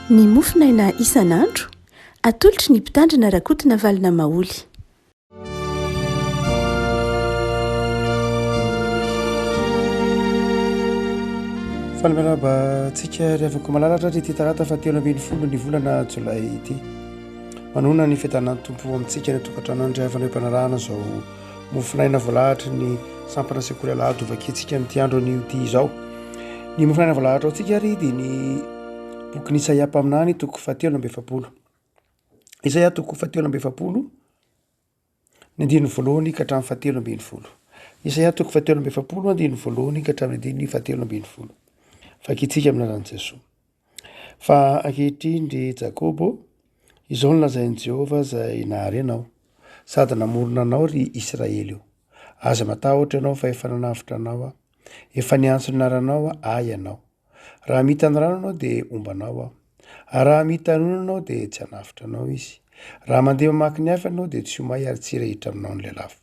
Ny mofonaina isan'andro atolotry ny mpitandrina rakotina valina maoly. Falamaraba tsika revako malalatra ity talata fa telo ambin'ny folo ny volana Jolay ity. Manona ny fitanan'ny tompo amintsika ny tokantrano avana mpanarahana zao mofonaina voalahatra ny sampana sekoly alahady ovakitsika amin'ity andro an'io ity izao. Ny mofonaina voalahatra aotsika ary dia ny boky Isaia mpaminany toko fahatelo amby efapolo. Isaia toko fahatelo amby efapolo ny andininy voalohany ka hatramin'ny fahatelo ambin'ny folo. Isaia toko fahatelo amby efapolo andininy voalohany ka hatramin'ny andininy fahatelo ambin'ny folo. Fakitsika amin'anarany Jesosy. Fa ankehitriny ry Jakobo, izao no lazain'i Jehovah izay nahary anao, sady namorona anao ry Israely io. Aza matahotra ianao fa efa nanavitra anao, efa niantso ny anaranao ay ianao. Raha mita ny rano anao dia ombanao aho, ary raha mitanoana anao dia tsy hanavitra anao izy. Raha mandeha mamaky ny hafa anao dia tsy homay ary tsy rehitra aminao ny lelafo.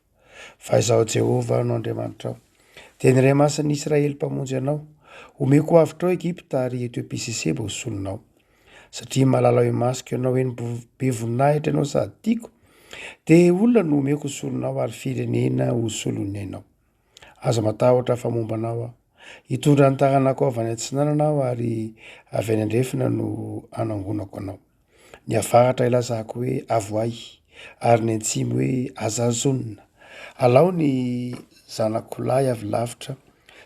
Fa izaho Jehovah no Andriamanitra ao, dia ny Ray Masin'ny Israely mpamonjy anao. Omeko avitra ao Egipta ary Etiopia sy Seba ho solonao. Satria mahalala hoe masoko ianao eny be voninahitra ianao sady tiako, dia olona no omeko ho solonao ary firenena ho solony ianao. Aza matahotra fa momba anao aho, hitondra ny taranako avy any antsinanana aho ary avy any andrefina no anangonako anao. Ny avaratra ilazako hoe avoay, ary ny antsimo hoe azazonina. Alao ny zanako lahy avy lavitra,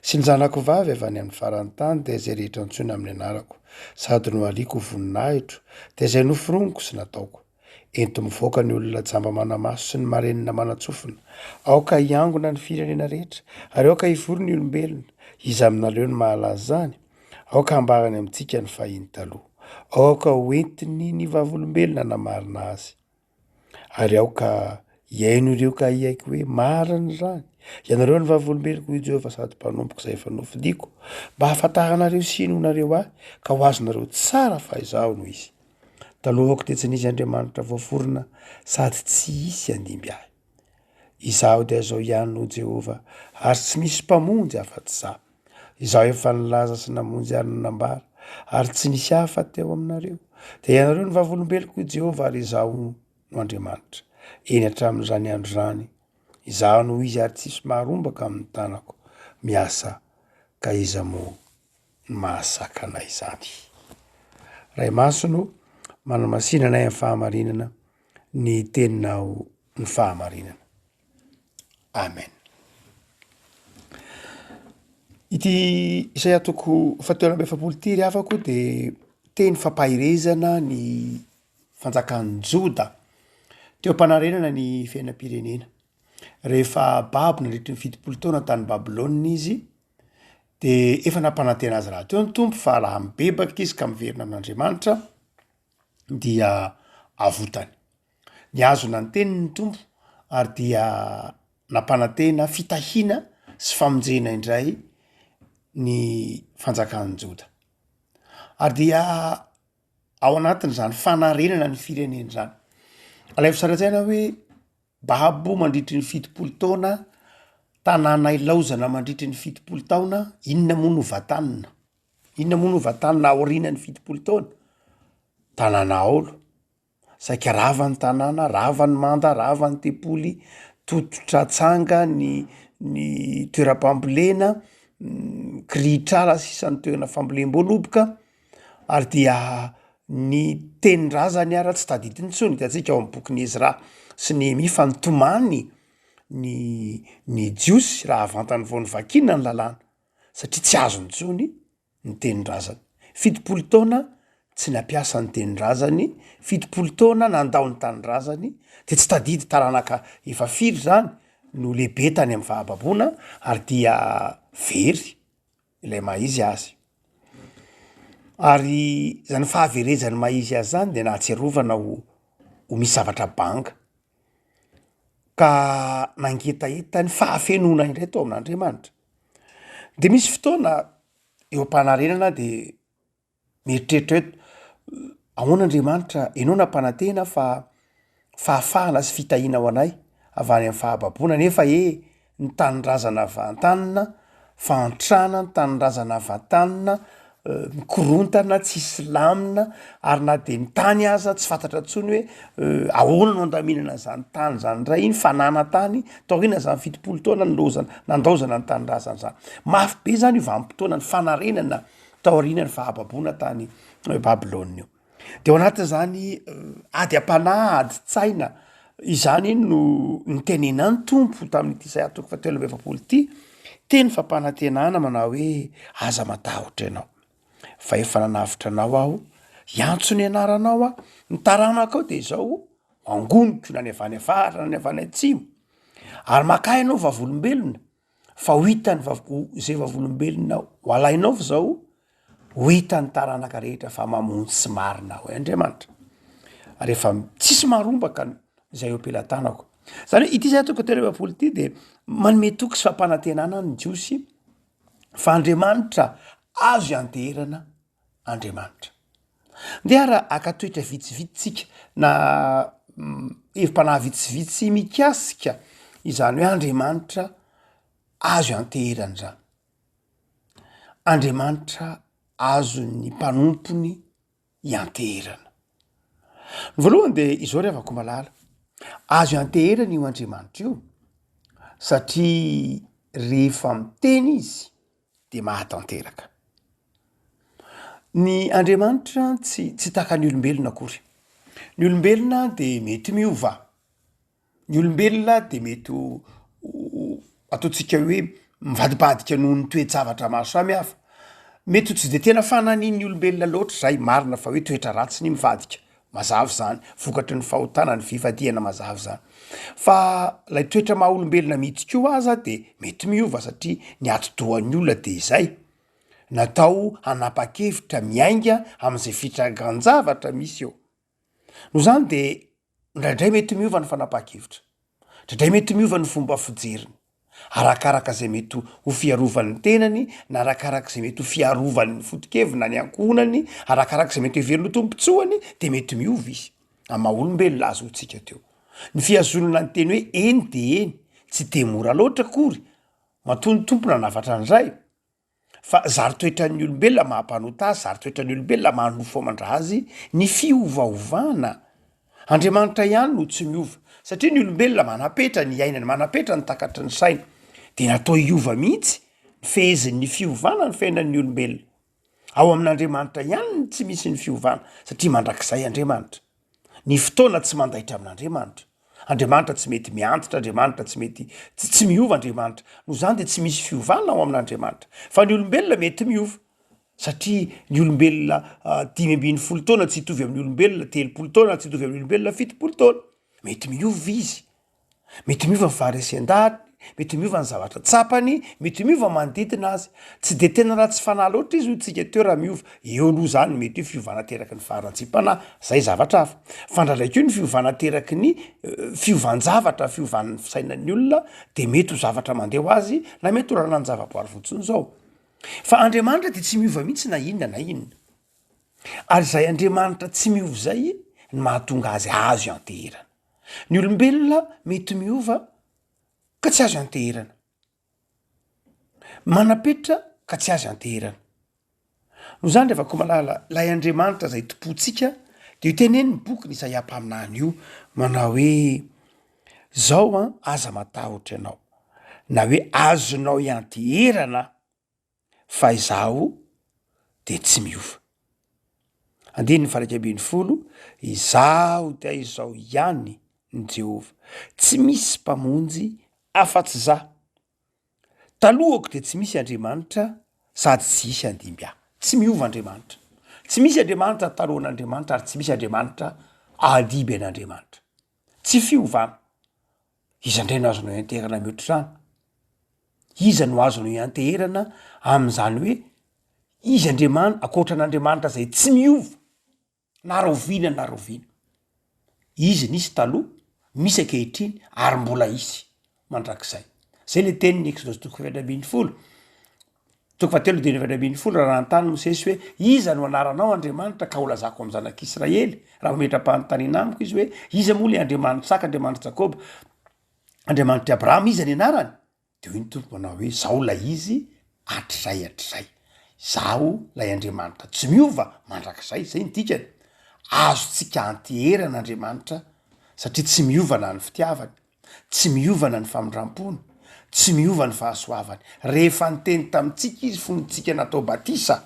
sy ny zanako vavy avy any amin'ny farany tany, dia izay rehetra antsoina amin'ny anarako, sady no aliko voninahitro, dia izay noforoniko sy nataoko. Ento mivoaka ny olona jamba manamaso sy ny marenina manatsofina. Aoka hiangona ny firenena rehetra, ary aoka hivory ny olombelona, izy aminareo ny mahalaza zany. Aoka hambarany amintsika ny fahiny taloha. Aoka hoentiny ny vavolombelona namarina azy. Ary aoka hiaino ireo ka hiaiko hoe marina zany. Ianareo ny vavolombeloko ho Jehovah sady mpanompoka izay efa nofidiko, mba hahafantaranareo sino nareo ahy, ka ho azonareo tsara fa izaho no izy. Talohako dia tsy nisy Andriamanitra voaforona sady tsy hisy andimby ahy. Izaho dia izao ihany no Jehovah, ary tsy misy mpamonjy afa-tsy izaho. Izaho efa nilaza sy namonjy ary nanambara, ary tsy nisy hafa teo aminareo. Dia ianareo ny vavolombeloko ho Jehovah, ary izaho no Andriamanitra. Eny hatramin'izany andro zany, izaho no izy ary tsisy maharombaka amin'ny tanako. Miasa ka iza moa mahasaka anay izany. Ray Masono, manamasinanay amin'ny fahamarinana, ny teninao ny fahamarinana. Amen. Ity Isaia toko fahatelo amby efapolo ity ry havako dia teny fampahirezana ny fanjakan'ny Joda teo am-panarenana ny fiainam-pirenena. Rehefa babo nandritry ny fitopolo taona tany Babilônia izy, dia efa nampanantena azy raha teo ny tompo fa raha mibebaka izy ka miverina amin'Andriamanitra dia avotany. Niazona ny tenin'ny tompo ary dia nampanantena fitahiana sy famonjena indray ny fanjakan'ny Joda. Ary dia ao anatin'izany fanarenana ny firenena zany. Alaiko sara tsaina hoe babo mandritry ny fitopolo taona, tanàna ilaozana mandritry ny fitopolo taona, inona moa no vatanina? Inona moa no vatanina aoriana ny fitopolo taona? Tanàna aolo. Saika rava ny tanàna, rava ny manda, rava ny tepoly, tototra tsanga, ny toeram-pambolena, krihitrala sisan'ny toerana fambolem-boaloboka, ary dia ny tenin-drazany ara tsy tadidiny tsony hitantsika ao amin'ny bokin'ny Ezra sy Nehemia fa nitomany ny jiosy raha avantany vao ny vakina ny lalàna satria tsy azo intsony ny tenin-drazany. Fitopolo taona tsy nampiasa ny tenin-drazany, fitopolo taona nandao ny tanin-drazany, dia tsy tadidy taranaka efa firy zany no lehibe tany amin'ny fahababoana, ary dia very ilay mahizy azy. Ary zany fahaverezany mahizy azy zany dia nahatserovana ho misy zavatra banga. Ka nangetaeta ny fahafenona indray tao amin'Andriamanitra. Dia misy fotoana eo am-panarenana dia mieritreritra hoe ahoana Andriamanitra, ianao nampanantena fa fahafahana sy fitahiana ho anay avy any amin'ny fahababoana, nefa ny tanin-drazana avy an-tanina, fa antrana ny tanin-drazana avy an-tanina, mikorontana tsisy lamina ary na de ny tany aza tsy fantatra ntsony hoe ahoana no andaminana zany tany zany ndray iny fanana tany taorina zany fitopolo taona nandaozana ny tanyrazany zany mafy be zany io vanim-potoana ny fanarenana taorina ny fahababoana tany Babilôna io de ao anatin' zany ady am-panahy ady tsaina izany no nitenena ny tompo tamin'ity Isaia 7:7 ity teny fampanantenana manao hoe aza matahotra ianao fa efa nanavitra anao aho iantso ny anaranao a ny taranako ao de izao angoniko na ny avany afara na ny avany atsimo ary maka ianao vavolombelona fa ho hitany zay vavolombelona ho alainao fa zao ho hitany taranaka rehetra fa mamonjy sy marina hoe Andriamanitra ary efa tsisy marombaka izay eo ampelantanako zany hoe ity Isaia 7:7 ity de manome toky sy fampanantenana ny jiosy fa Andriamanitra azo ianteherana Andriamanitra de ara akatoetra vitsivitsitsika na evi-panahy vitsivitsy mikasika izany hoe Andriamanitra azo ianteherana zany Andriamanitra azo ny mpanompony ianteherana ny voalohany de izao rehavako malala azo ianteherana io Andriamanitra io satria rehefa miteny izy de mahatanteraka ny Andriamanitra tsy taka ny olombelona akory ny olombelona de mety miova ny olombelona de mety ataontsika hoe mivadibadika noho ny toe-javatra maro samihafa mety tsy de tena fananiny olombelona loatra zay marina fa hoe toetra ratsy ny mivadika mazava zany vokatry ny fahotana ny fivadiana mazava zany fa lay toetra maha olombelona mihitsy ko aza de mety miova satria ny ati-dohan'ny olona de izay natao hanapa-kevitra miainga am'izay fitrangan-javatra misy eo no zany de ndraindray mety miova ny fanapa-kevitra ndraindray mety miova ny fomba fijeriny arakaraka zay mety ho fiarovan'ny tenany na arakaraka zay mety ho fiarovan'ny foto-kevina ny ankonany arakaraka zay mety ho heveriny tompontsoany de mety miova izy amaha olombelona azo hotsika teo ny fiazonana ny teny hoe eny de eny tsy de mora loatra akory matony tompona navatra an'izay fa zary toetran'ny olombelona mahampanota azy zary toetran'ny olombelona manofo amandra azy ny fiovaovana Andriamanitra ihany no tsy miova satria ny olombelona manapetra ny ainany manapetra ny takatry ny saina de natao iova mihitsy ny fehezin'ny fiovana ny fiainan'ny olombelona ao amin'Andriamanitra ihany ny tsy misy ny fiovana satria mandrakizay Andriamanitra ny fotoana tsy mandaitra amin'Andriamanitra Andriamanitra tsy mety miantitra Andriamanitra tsy mety tsy miova Andriamanitra no zany de tsy misy fiovana ao amin'Andriamanitra fa ny olombelona mety miova satria ny olombelona 5 taona tsy hitovy amin'ny olombelona 3 taona tsy hitovy amin'ny olombelona 7 taona mety miova izy mety miova ny faharesy-an-dahatra mety miova ny zavatra tsapany mety miova manodidina azy tsy de tena raha tsy fanahy loatra izy ho tsika teo raha miova eo aloha zany mety hoe fiovana teraky ny faharantsipana zay zavatra hafa fa ndraindraiky io ny fiovana teraky ny fiovanjavatra fiovan'ny fisainan'ny olona de mety ho zavatra mandeha ho azy na mety ho rahana ny zavaboary fotsiny zao fa Andriamanitra de tsy miova mihitsy na inona ary zay Andriamanitra tsy miova zay ny mahatonga azy azo ianteherana ny olombelona mety miova ka tsy azo ianteherana manapetra ka tsy azo ianteherana no zany rehefa ko malala lay Andriamanitra zay tompontsika de io teneny ny boky ny Isaia mpaminany io manao hoe zao aza matahotra ianao na hoe azonao ianteherana fa izaho de tsy miova andiny 1:10 izaho de izao ihany ny Jehova tsy misy mpamonjy afa-tsy za talohako de tsy misy Andriamanitra sady tsy isy andimby ahy tsy miova Andriamanitra tsy misy Andriamanitra talohan'Andriamanitra ary tsy misy Andriamanitra adiby an'Andriamanitra tsy fiovana iza indray no azonao ianteherana mihoatr'izany iza no azonao ianteherana am'izany hoe izy Andriamanitra akoatran'Andriamanitra zay tsy miova na roviana na roviana izy nisy taloha misy ankehitriny ary mbola isy mandrakizay zay le teniny Exodus 7:20 raha nantany Mosesy hoe iza no anaranao Andriamanitra ka olazako amin'ny zanak'Israely raha hometra-panontaniana amiko izy hoe iza moa le Andriamanitra Isaka Andriamanitra Jakoba Andriamanitra Abrahama iza ny anarany de hoy ny tompo manao hoe zao la izy hatrizay zaho lay Andriamanitra tsy miova mandrakizay zay ny dikany azotsika anteheran'Andriamanitra satria tsy miovana ny fitiavany, tsy miovana ny famindram-pony, tsy miova ny fahasoavany. Rehefa niteny tamintsika izy fonitsika natao batisa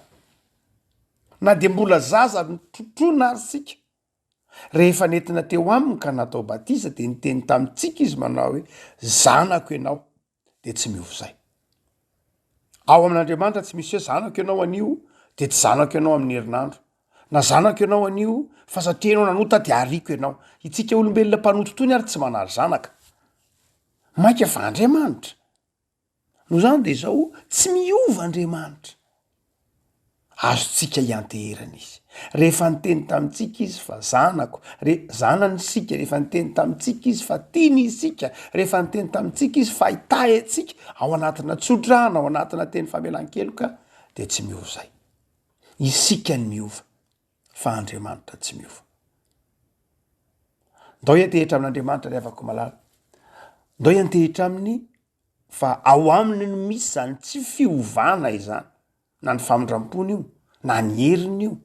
na de mbola zaza mitrotrona ary sika, rehefa nentina teo aminy ka natao batisa de niteny tamintsika izy manao hoe zanako ianao, de tsy miova zay. Ao amin'Andriamanitra tsy misy hoe zanako ianao anio de tsy zanako ianao amin'ny herinandro, na zanako ianao anio fa satria ianao nanota de ariko ianao. Itsika olombelona mpanoto tony ary tsy manary zanaka, maika fa Andriamanitra no zany de zao tsy miova Andriamanitra, azotsika ianteherana izy. Rehefa niteny tamintsika izy fa zanako, zanany sika, rehefa niteny tamintsika izy fa tiny isika, rehefa niteny tamintsika izy fa itahy atsika ao anatina tsodrana, ao anatina teny famelan-keloka, de tsy miova zay. Isika ny miova fa Andriamanitra tsy miova. Ndao iantehitra amin'Andriamanitra ry havako malala, ndao iantehitra aminy fa ao aminy no misy zany tsy fiovana izany, na ny famindram-pony io, na ny heriny io,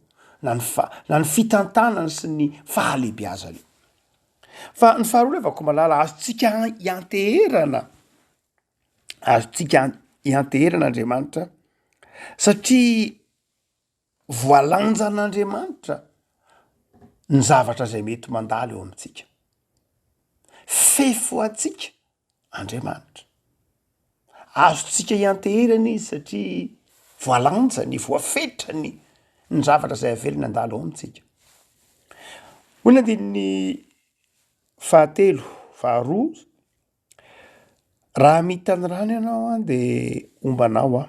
na ny fitantanany sy ny fahalehibiazany. Fa ny faharoa ry havako malala, azotsika ianteherana, azotsika ianteherana Andriamanitra satria voalanjan'Andriamanitra ny zavatra zay mety mandalo eo amintsika. Fefo atsika Andriamanitra, azotsika ianteherana izy satria voalanjany, voafetrany ny zavatra zay avelany andalo ao amintsika. Olona andininy faharoa, raha mitany rano ianao a de ombanao a,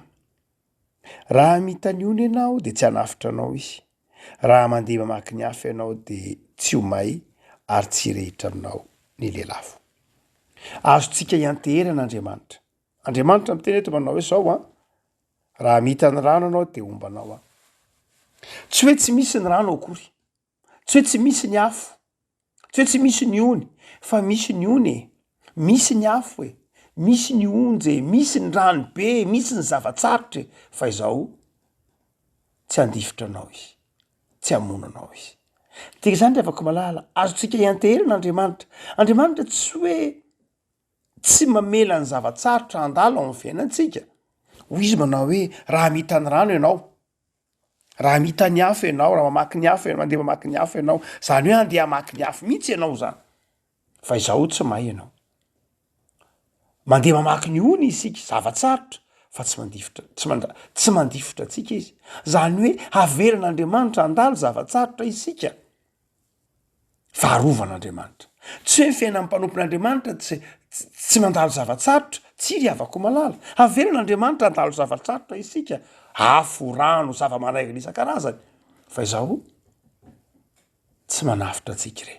raha mitany ona ianao de tsy hanafitra anao izy, raha mandeha mamaky ny hafa ianao de tsy homay ary tsy rehitra aminao ny lelafo. Azotsika ianteherana Andriamanitra. Andriamanitra miteny eto manao hoe zao a, raha mitany rano anao de ombanao a. Tsy hoe tsy misy ny rano akory, tsy hoe tsy misy ny afo, tsy hoe tsy misy ny ony, fa misy ny ony e, misy ny afo e, misy ny onjy e, misy ny rano be, misy ny zavatsarotra e, fa izao tsy handifitra anao izy, tsy hamonanao izy. Tika zany ry havako malala, azotsika ianteherana Andriamanitra. Andriamanitra tsy hoe tsy mamela ny zavatsarotra handalo amin'ny fiainantsika. Hoy izy manao hoe raha mitany rano ianao, raha mitany afo ianao, raha mamaky ny afo ianao, mandeha mamaky ny afo ianao, zany hoe andeha hamaky ny afo mihitsy ianao zany. Fa izao tsy mahay ianao. Mandeha mamaky ny ony isika, zavatsarotra, fa tsy mandifitra atsika izy. Zany hoe averan'Andriamanitra handalo zavatsarotra isika. Faharovan'Andriamanitra. Tsy hoe fiainan'ny mpanompon'Andriamanitra tsy mandalo zavatsarotra, tsy ry havako malala. Averan'Andriamanitra handalo zavatsarotra isika, afo, rano, zava-manaingina isan-karazany. Fa izao tsy manafitra atsika re.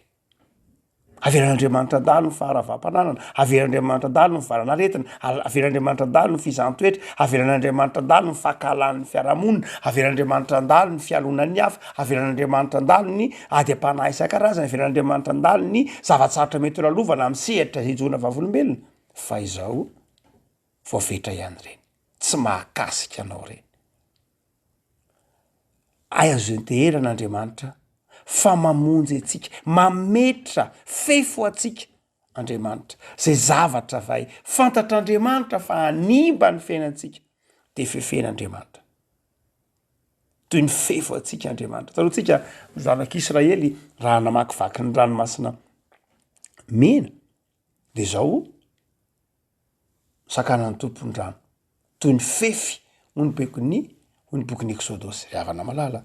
Averan'Andriamanitra handalo ny faharavam-pananana, averan'Andriamanitra handalo ny varanaretina, averan'Andriamanitra handalo ny fizahantsoetra, averan'Andriamanitra handalo ny fahakalan'ny fiarahamonina, averan'Andriamanitra handalo ny fialonan'ny hafa, averan'Andriamanitra handalo ny ady am-panahy isan-karazany, averan'Andriamanitra handalo ny zavatsarotra mety lalovana amin'ny sehatra zay ijona vavolombelona. Fa izao voafetra ihany reny, tsy mahakasika anao reny. Azo ianteheran'Andriamanitra fa mamonjy atsika, mametra fefo atsika Andriamanitra, zay zavatra vai fantatr'Andriamanitra fa hanimba ny fiainantsika de fefen'Andriamanitra. Toy ny fefo atsika Andriamanitra. Talohantsika zanak'Israely raha namakivaky ny ranomasina mena de zao sakanan'ny tompony rano, toy ny fefy hoy ny bokin'ny Exodosy. Ry havana malala,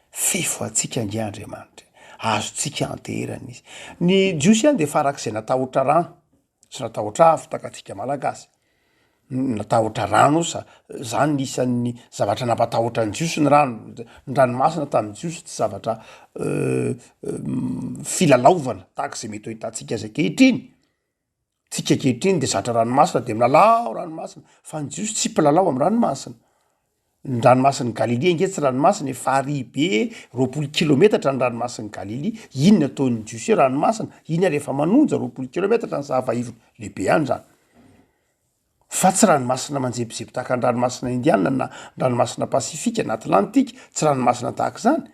fefo atsika angia Andriamanitra, azotsika anteherana izy. Ny jiosy ihany de farak'izay natahotra rano sy natahotra afo takatsika malagasy. Natahotra rano zany nisan'ny zavatra nampatahotra ny jiosy ny rano. Ny ranomasina tamin'ny jiosy tsy zavatra filalaovana tahak'izay mety ho hitantsika azy ankehitriny. Tsika ankehitriny de zatra ranomasina de milalao ranomasina, fa ny jiosy tsy mpilalao amin'ny ranomasina. Ny ranomasin'ny Galily angetsy ranomasina farihy be 20 kilometatra ny ranomasin'ny Galily. Inona ataon'ny jiosy ranomasina? Inona rehefa manonja 20 kilometatra ny zava-ivony lehibe any zany. fa tsy ranomasina manjebijeby tahaka ny ranomasina indiana na ranomasina pasifika na atlantika tsy ranomasina tahaka zany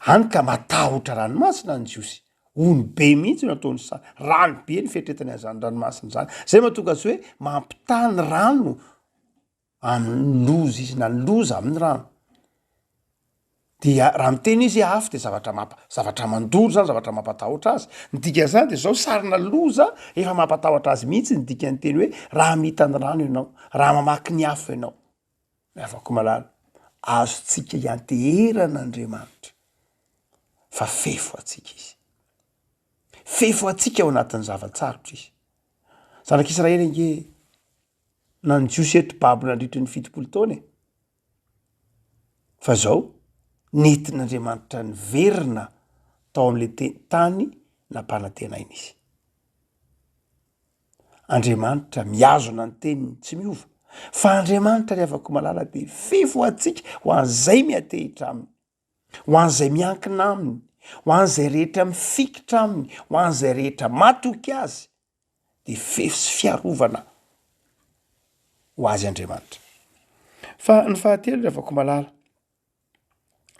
any ka matahotra ranomasina ny jiosy ony be mihitsy no ataony sa rano be ny fetretany azany ranomasina zany zay mahatonga azy hoe mampitany rano amin'ny loza izy na ny loza amin'ny rano dia raha miteny izy afo de zavatra mandoro zany zavatra mampatahotra azy ny dikan'izany de zao sarina loza efa mampatahotra azy mihitsy ny dikany teny hoe raha mitany rano ianao raha mamaky ny afo ianao afaka malala azotsika ianteherana Andriamanitra fa fefo atsika izy fefo atsika ao anatin'ny zavatsarotra izy zanak'Israely nge na ny jiosy eto Babona nandritra ny 70 taona fa zao nentin'Andriamanitra ny verina tao amin'le tany nampanantenaina izy Andriamanitra miazona ny teniny tsy miova fa Andriamanitra ry avako malala de fefo atsika ho an'izay miatehitra aminy ho an'izay miankina aminy ho an'izay rehetra mifikitra aminy ho an'izay rehetra matoky azy de fefo sy fiarovana ho azy Andriamanitra fa ny fahatelo ry avako malala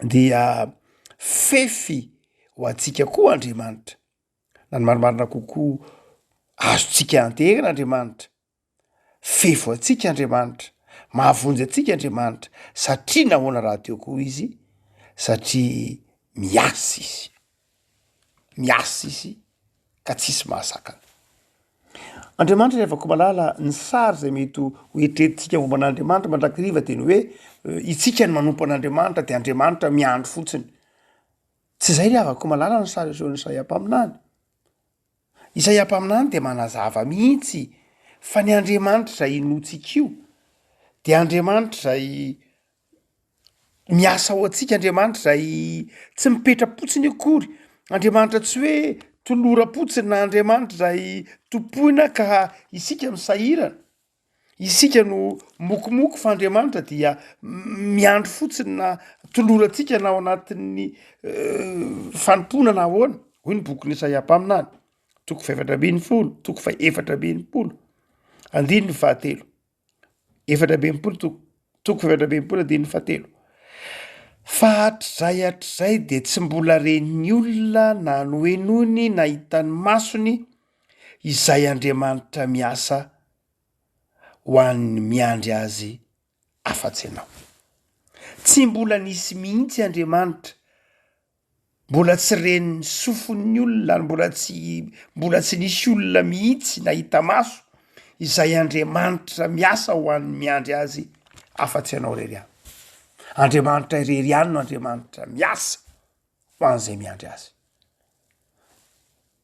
dia fefy ho atsika koa Andriamanitra na ny marimarina kokoa azotsika anteherina Andriamanitra fefo atsika Andriamanitra mahavonjy atsika Andriamanitra satria nahoana raha teo koa izy satria miasa izy ka tsisy mahasakana Andriamanitra rehefa malala ny sary zay mety hoetretintsika momba n'Andriamanitra mandrakiriva teny hoe itsika ny manompo an'Andriamanitra de Andriamanitra miandro fotsiny tsy zay ry avako malala ny sary esehoan'ny Isaia mpaminany de manazava mihitsy fa ny Andriamanitra zay inotsika io de Andriamanitra zay miasa ao atsika Andriamanitra zay tsy mipetrapotsiny akory Andriamanitra tsy hoe tolora-potsiny na Andriamanitra zay topoina ka isika misahirana isika no mokomoko fa Andriamanitra dia miandro fotsiny na tolorantsika na ao anatin'ny fanompona na ahoana hoy ny boky ny Isaia mpaminany 4:20 4:20 andiny ny fahatelo 4:20 4:20 fahatelo fa hatr'izay de tsy mbola ren'ny olona na noenony na hitan'ny masony izay Andriamanitra miasa ho an'ny miandry azy afa-tsy ianao tsy mbola nisy mihitsy Andriamanitra mbola tsy ren'ny sofon'ny olona mbola tsy nisy olona mihitsy na hita maso izay Andriamanitra miasa ho an'ny miandry azy afa-tsy ianao rery any Andriamanitra irery any no Andriamanitra miasa ho an'izay miandry azy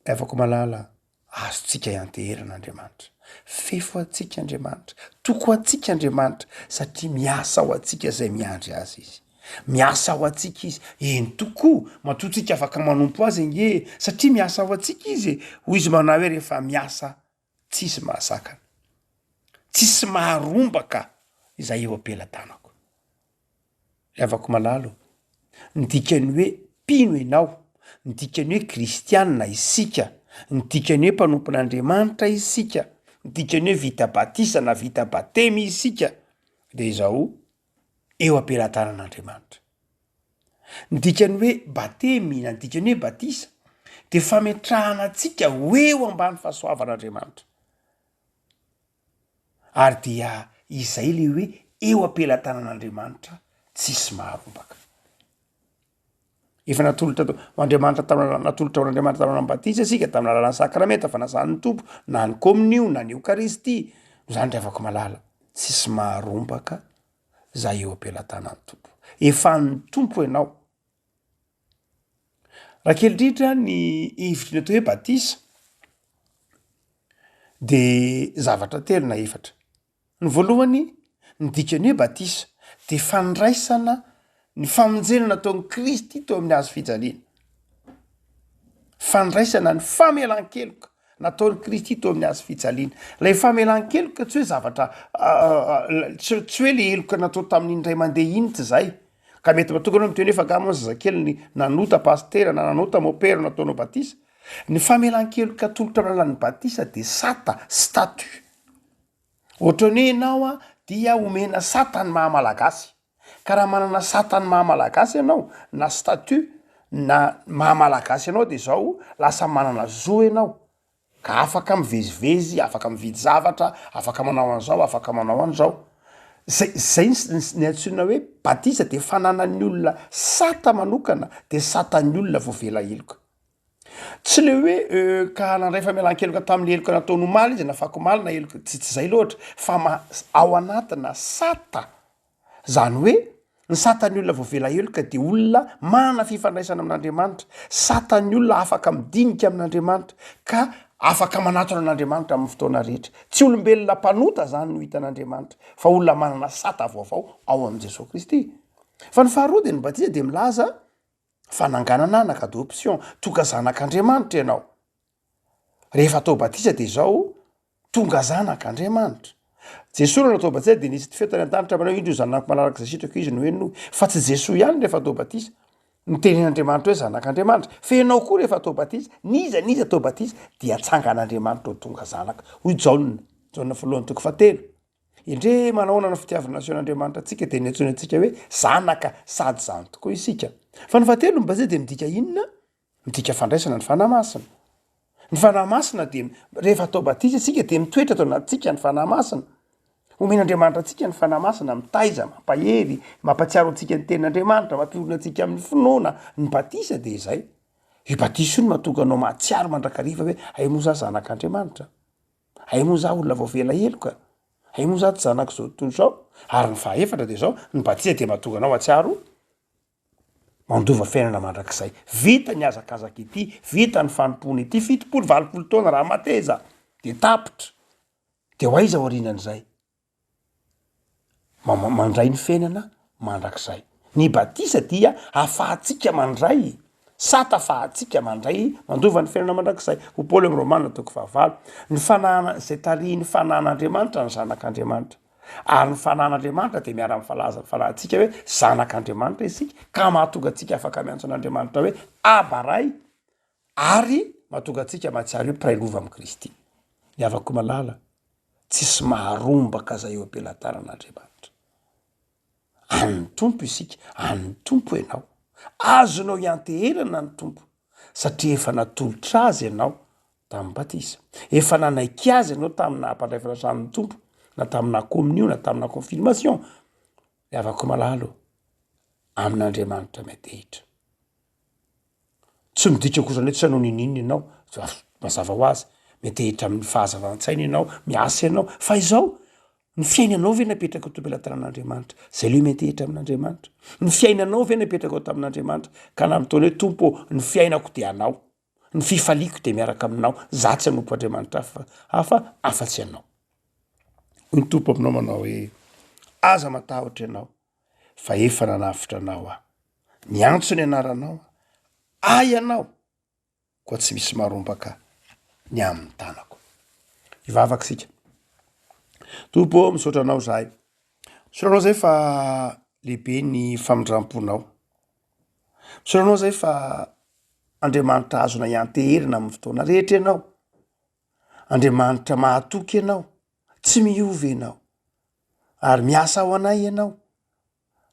afaka malala azotsika ianteherana Andriamanitra fefo atsika Andriamanitra toko atsika Andriamanitra satria miasa ao atsika zay miandry azy izy miasa ao atsika izy eny tokoa matotsika afaka manompo azy nge satria miasa ao atsika izy hoy izy manao hoe rehefa miasa tsisy mahasakana tsisy maharombaka izay eo ampelatanako afaka malalo ny dikany hoe mpino ianao ny dikany hoe kristianina isika ny dikany hoe mpanompon'Andriamanitra isika ny dikany hoe vita batisa na vita batemy isika de izao eo ampelatanan'Andriamanitra ny dikany hoe batemy na ny dikany hoe batisa de fametrahana atsika eo ambany fahasoavan'Andriamanitra ary dia izay le hoe eo ampelatanan'Andriamanitra tsisy maharombaka efa natolotra Andriamanitra natolotra Andriamanitra tamin'ny batisa sika tamin'ny alalan'ny sakramenta fanasan'ny tompo na ny kominio na ny eukaristia zany ry afaka malala tsisy maharombaka za eo ampelantanan'ny tompo efa ny tompo ianao raha kely dritra ny hevitry ny atao hoe batisa de zavatra telo na efatra ny voalohany ny dikany hoe batisa de fandraisana ny famonjena nataon'ny Kristy teo amin'ny hazo fijaliana fandraisana ny famelan-keloka nataon'ny Kristy teo amin'ny hazo fijaliana lay famelan-keloka tsy hoe zavatra tsy hoe le eloka natao tamin'ny indray mandeha iny tsy zay ka mety matokana miteny hoe fagamony zazakely nanota pastera na nanota mopera nataonao batisa ny famelan-keloka tolotra amin'ny alalan'ny batisa de sata statut ohatrany ianao a dia omena satany mahamalagasy ka raha manana satany mahamalagasy ianao na statut na mahamalagasy ianao de zao lasa manana zo ianao ka afaka mivezivezy afaka mividy zavatra afaka manao an'izao afaka manao an'izao zay ny antsoina hoe batisa de fananan'ny olona sata manokana de satan'ny olona voavela eloka tsy le hoe ka nandray famelan-keloka tamin'ny eloka nataony omaly izy nafako maly na eloka tsy zay loatra fa ao anatina sata zany hoe ny satan'ny olona voavela eloka de olona mana fifandraisana amin'Andriamanitra satan'ny olona afaka midinika amin'Andriamanitra ka afaka manatona an'Andriamanitra amin'ny fotoana rehetra tsy olombelona mpanota zany no hitan'Andriamanitra fa olona manana sata vaovao ao am' Jesosy Kristy fa ny faharoa de ny batisa de milaza fananganana anaka adoption tonga zanak'Andriamanitra ianao rehefa atao batisa de zao tonga zanak'Andriamanitra Jesosy no atao batisa de nisy fetany an-danitra manao indro zanako malaraka zay sitrako izy no eno fa tsy Jesosy ihany rehefa atao batisa ny tenin'Andriamanitra hoe zanak'Andriamanitra fa ianao koa rehefa atao batisa niza atao batisa dia atsangan'Andriamanitra ho tonga zanaka hoy Jaona voalohany toko 7 indre manaona ny fitiavana nasion'Andriamanitra atsika de niantsony atsika hoe zanaka sady zany tokoa isika fa ny fahatelo ny batisa de midika inona midika fandraisana ny fanamasina ny fanamasina de rehefa atao batisa isika de mitoetra atao anatsika ny fanamasina omen'Andriamanitra atsika ny fanamasina mitaiza mampahery mampatsiaro atsika ny tenin'Andriamanitra mampiorona atsika amin'ny finoana ny batisa de zay i batisa io no mahatonga anao mahatsiaro mandrakariva hoe ay moa za zanak'Andriamanitra ay moa za olona voavela eloka ay moa za tsy zanaka zao tontolo zao ary ny fahaefatra de zao ny batisa de mahatonga anao atsiaro mandova fiainana mandrakizay vita ny azakazaka ity vita ny fanompony ity 70 taona raha mateza de tapitra de ho aiza orinan'izay mandray ny fiainana mandrakizay ny batisa dia afahatsika mandray sata afahatsika mandray mandova ny fiainana mandrakizay ho Paoly amin'ny Romana toko 9 ny fanana zay tarihin'ny fanan'Andriamanitra ny zanak'Andriamanitra ary ny fanan'Andriamanitra de miara mifalaza ny fanahintsika hoe zanak'Andriamanitra isika ka mahatonga atsika afaka miantso an'Andriamanitra hoe abaray ary mahatonga atsika mahatsiaro hoe mpiray-lova amin'i Kristy miavako malala tsisy maharombaka zay eo ampelantanan'Andriamanitra any tompo isika any tompo ianao azonao ianteherana ny tompo satria efa natolotra azy ianao tamin'ny batisa efa nanaiky azy ianao tamin'ny nampandray fanatran'ny tompo na tamina communion na tamina confirmation miavako malalo amin'Andriamanitra metehitra tsy midika kosa tsy anao ninina ianao mazava ho azy metehitra amin'ny fahazavan-tsaina ianao miasa ianao fa izao ny fiainanao ve napetraka ao tompelantanan'Andriamanitra zay le metehitra amin'Andriamanitra ny fiainanao ve napetraka ao tamin'Andriamanitra ka namitaony hoe tompo ny fiainako de anao ny fifaliako de miaraka aminao za tsy anompo Andriamanitra hafa afa-tsy anao ny tompo aminao manao hoe aza matahotra ianao fa efa nanavitra anao ny antso ny anaranao ay anao koa tsy misy marombaka ny amin'ny tanako ivavaka sika tompo misaotra anao zahay misaotra anao zay fa lehibe ny famindramponao misaotra anao zay fa Andriamanitra azona ianteherina amin'ny fotoana rehetra ianao Andriamanitra mahatoky ianao tsy miova ianao ary miasa ao anay ianao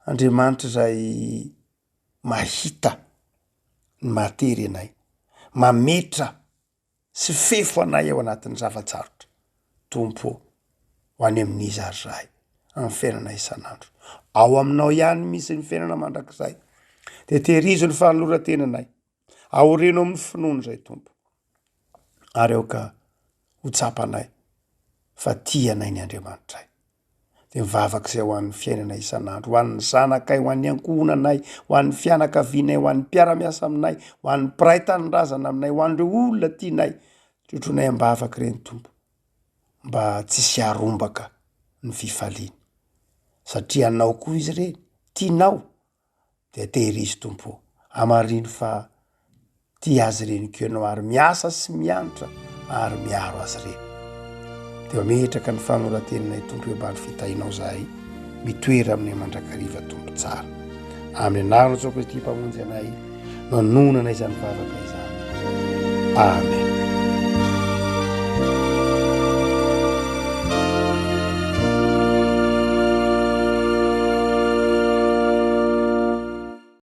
Andriamanitra zay mahita ny matery anay mametra sy fefo anay ao anatin'ny zavatsarotra tompo ho any amin'izy ary zahay amin'ny fiainana isan'andro ao aminao ihany misy ny fiainana mandrakizay de tehirizo ny fanoloran-tenanay aoreno amin'ny finoana zay tompo ary aoka ho tsapanay fa tianay ny Andriamanitray de mivavaka izay ho an'ny fiainana isan'andro ho an'ny zanakay ho an'ny ankohonanay ho an'ny fianakavianay ho an'ny mpiara-miasa aminay ho an'ny mpiray tanindrazana aminay ho an'ireo olona tianay trotronay ambavaka ireny tompo mba tsy sy harombaka ny fifaliany satria anao koa izy ireny tianao de tehirizy tompo amariny fa tia azy ireny ko ianao ary miasa sy mianatra ary miaro azy ireny de metraka ny fanorantenanay tompo ambany fitahinao zahay mitoera amin'ny mandrakariva tompo tsara amin'ny anarana Jesosy Kristy mpamonjy anay manonana izany vavaka izany amen